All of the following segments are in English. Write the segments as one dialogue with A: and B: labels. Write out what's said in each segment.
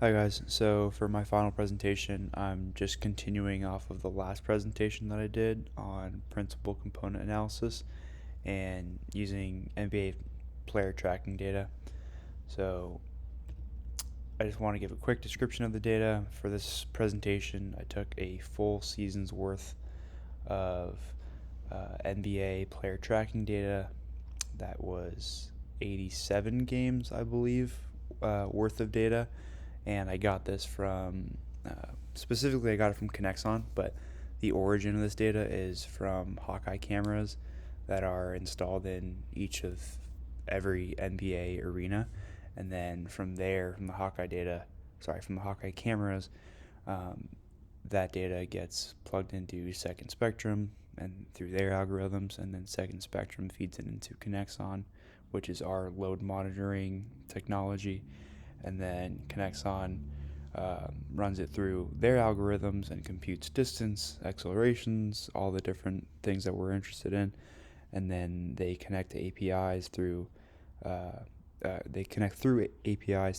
A: Hi guys, so for my final presentation, I'm just continuing off of the last presentation that I did on principal component analysis and using NBA player tracking data. So I just want to give a quick description of the data. For this presentation, I took a full season's worth of NBA player tracking data. That was 87 games, I believe, worth of data, and I got this from specifically I got it from Connexon, but the origin of this data is from Hawkeye cameras that are installed in each of every NBA arena, and then from there, from the Hawkeye cameras, um, that data gets plugged into Second Spectrum and through their algorithms, and then Second Spectrum feeds it into Connexon, which is our load monitoring technology, and then Connexon runs it through their algorithms and computes distance, accelerations, all the different things that we're interested in, and then they connect to APIs through APIs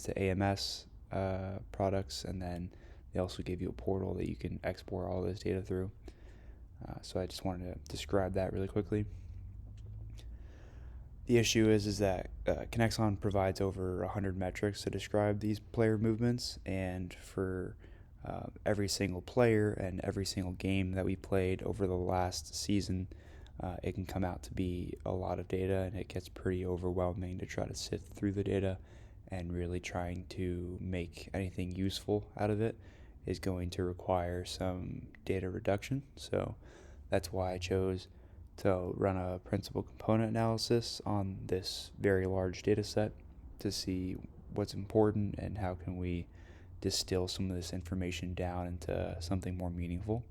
A: to AMS products, and then they also give you a portal that you can export all this data through. So I just wanted to describe that really quickly. The issue is that Connexon provides over 100 metrics to describe these player movements, and for every single player and every single game that we played over the last season, it can come out to be a lot of data, and it gets pretty overwhelming to try to sift through the data, and really trying to make anything useful out of it is going to require some data reduction. So that's why I chose to run a principal component analysis on this very large data set to see what's important and how can we distill some of this information down into something more meaningful.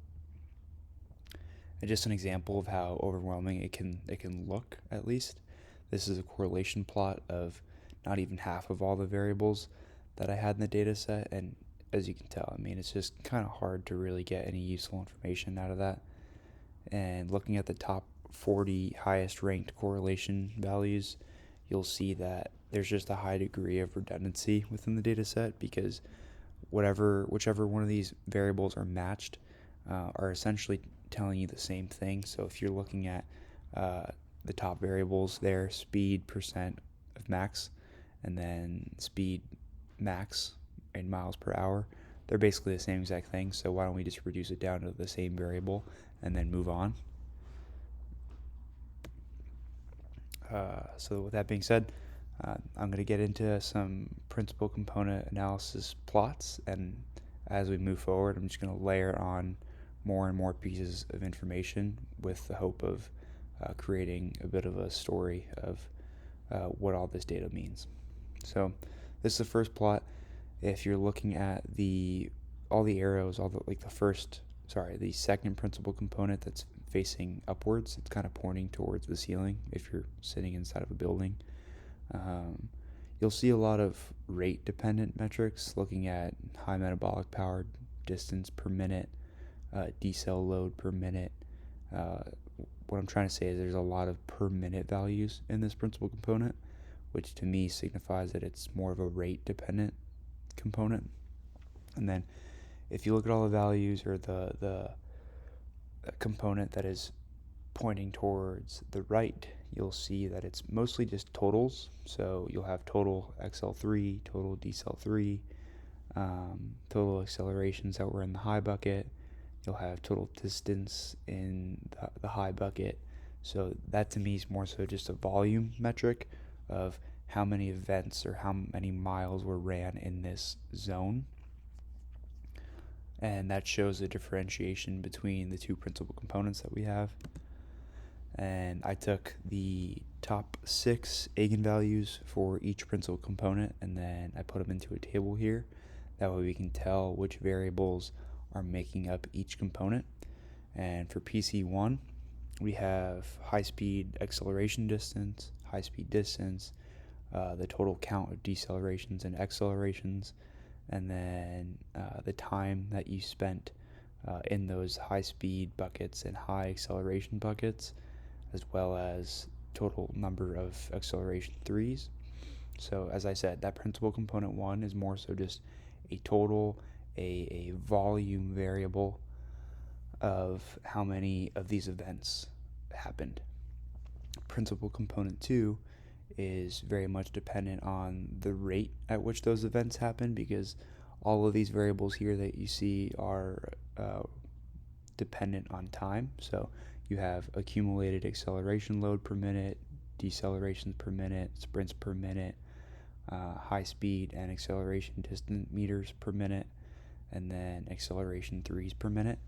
A: And just an example of how overwhelming it can look, at least. This is a correlation plot of not even half of all the variables that I had in the data set, and as you can tell, I mean, it's just kind of hard to really get any useful information out of that. And looking at the top 40 highest ranked correlation values, you'll see that there's just a high degree of redundancy within the data set, because whichever one of these variables are matched are essentially telling you the same thing. So if you're looking at the top variables there, speed percent of max, and then speed max in miles per hour, they're basically the same exact thing. So why don't we just reduce it down to the same variable and then move on? So with that being said, I'm going to get into some principal component analysis plots, and as we move forward, I'm just going to layer on more and more pieces of information with the hope of creating a bit of a story of what all this data means. So this is the first plot. If you're looking at all the arrows, the second principal component that's facing upwards, it's kind of pointing towards the ceiling if you're sitting inside of a building. You'll see a lot of rate dependent metrics looking at high metabolic power, distance per minute, decel load per minute. What I'm trying to say is there's a lot of per minute values in this principal component, which to me signifies that it's more of a rate dependent component. And then if you look at all the values, or the component that is pointing towards the right, you'll see that it's mostly just totals. So you'll have total XL3, total decel3, total accelerations that were in the high bucket. You'll have total distance in the high bucket. So that to me is more so just a volume metric of how many events or how many miles were ran in this zone. And that shows the differentiation between the two principal components that we have. And I took the top 6 eigenvalues for each principal component, and then I put them into a table here. That way we can tell which variables are making up each component. And for PC1, we have high speed acceleration distance, high speed distance, the total count of decelerations and accelerations, and then the time that you spent in those high speed buckets and high acceleration buckets, as well as total number of acceleration threes. So as I said, that principal component 1 is more so just a total, a volume variable of how many of these events happened. Principal component 2 is very much dependent on the rate at which those events happen, because all of these variables here that you see are dependent on time. So you have accumulated acceleration load per minute, decelerations per minute, sprints per minute, high speed and acceleration distance meters per minute, and then acceleration threes per minute.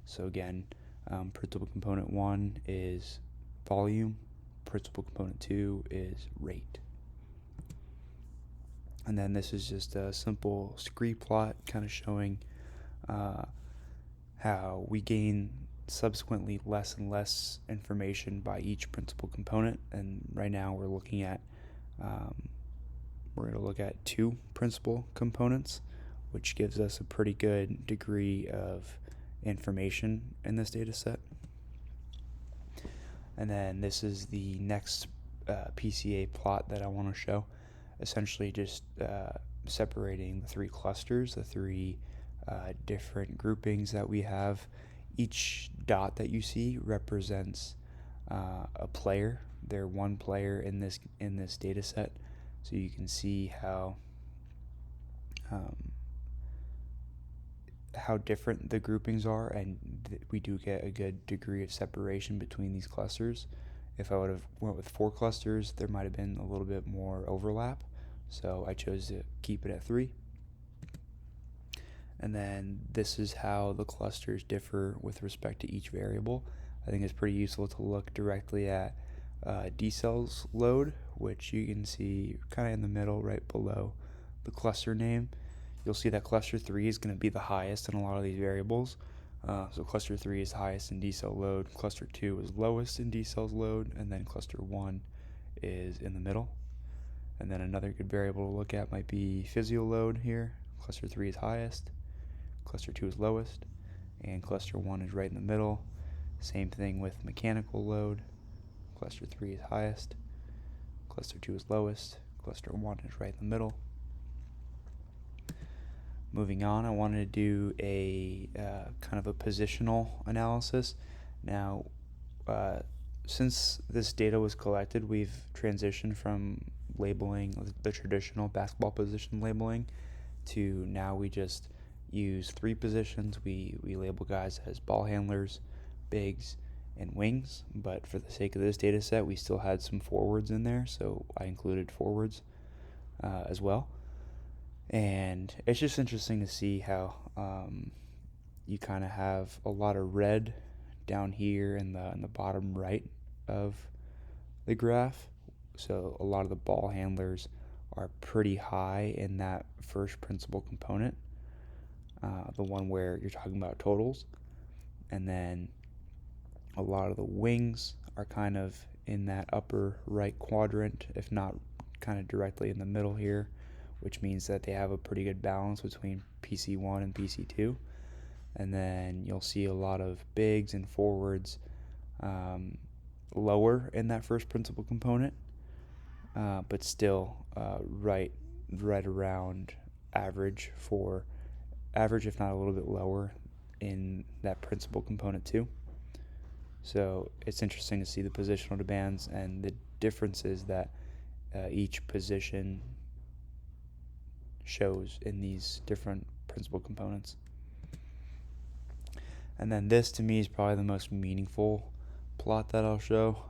A: So again, principal component 1 is volume, principal component 2 is rate. And then this is just a simple scree plot kind of showing how we gain subsequently less and less information by each principal component. And right now we're looking at we're going to look at 2 principal components, which gives us a pretty good degree of information in this data set. And then this is the next PCA plot that I want to show, essentially just separating the 3 clusters, the 3 different groupings that we have. Each dot that you see represents a player. They're one player in this data set, so you can see how different the groupings are, and we do get a good degree of separation between these clusters. If I would have went with 4 clusters, there might have been a little bit more overlap, so I chose to keep it at 3. And then this is how the clusters differ with respect to each variable. I think it's pretty useful to look directly at decels load, which you can see kind of in the middle right below the cluster name. You'll see that cluster 3 is going to be the highest in a lot of these variables. So cluster 3 is highest in decel load, cluster 2 is lowest in decels load, and then cluster 1 is in the middle. And then another good variable to look at might be physio load here. Cluster 3 is highest, cluster 2 is lowest, and cluster 1 is right in the middle. Same thing with mechanical load. Cluster 3 is highest, cluster 2 is lowest, cluster 1 is right in the middle. Moving on, I wanted to do a kind of a positional analysis. Now, since this data was collected, we've transitioned from labeling the traditional basketball position labeling to now we just use 3 positions. We label guys as ball handlers, bigs, and wings, but for the sake of this data set, we still had some forwards in there, so I included forwards as well. And it's just interesting to see how you kind of have a lot of red down here in the bottom right of the graph. So a lot of the ball handlers are pretty high in that first principal component, the one where you're talking about totals. And then a lot of the wings are kind of in that upper right quadrant, if not kind of directly in the middle here, which means that they have a pretty good balance between PC1 and PC2. And then you'll see a lot of bigs and forwards lower in that first principal component, but still right around average, if not a little bit lower in that principal component too. So it's interesting to see the positional demands and the differences that each position shows in these different principal components. And then this to me is probably the most meaningful plot that I'll show.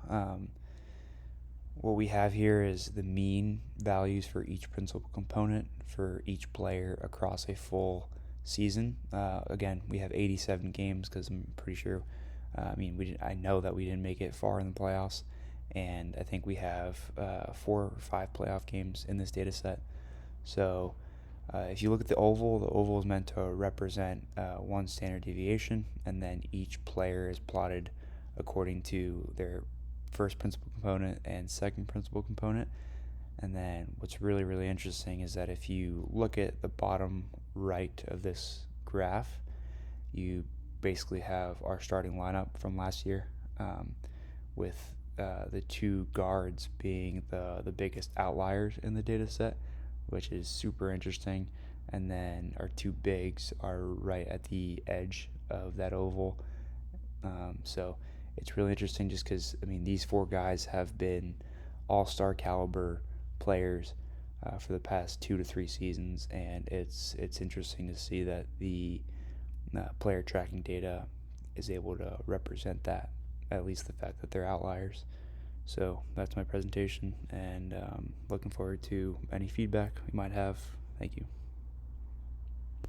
A: What we have here is the mean values for each principal component for each player across a full season. Again, we have 87 games because I'm pretty sure, I know that we didn't make it far in the playoffs, and I think we have 4 or 5 playoff games in this data set. So if you look at the oval is meant to represent 1 standard deviation, and then each player is plotted according to their first principal component and second principal component. And then what's really, really interesting is that if you look at the bottom right of this graph, you basically have our starting lineup from last year, with the 2 guards being the biggest outliers in the data set, which is super interesting. and then our two bigs are right at the edge of that oval. So it's really interesting just because, I mean, these four guys have been all-star caliber players for the past 2 to 3 seasons, and it's interesting to see that the player tracking data is able to represent that, at least the fact that they're outliers. So that's my presentation, and looking forward to any feedback we might have. Thank you.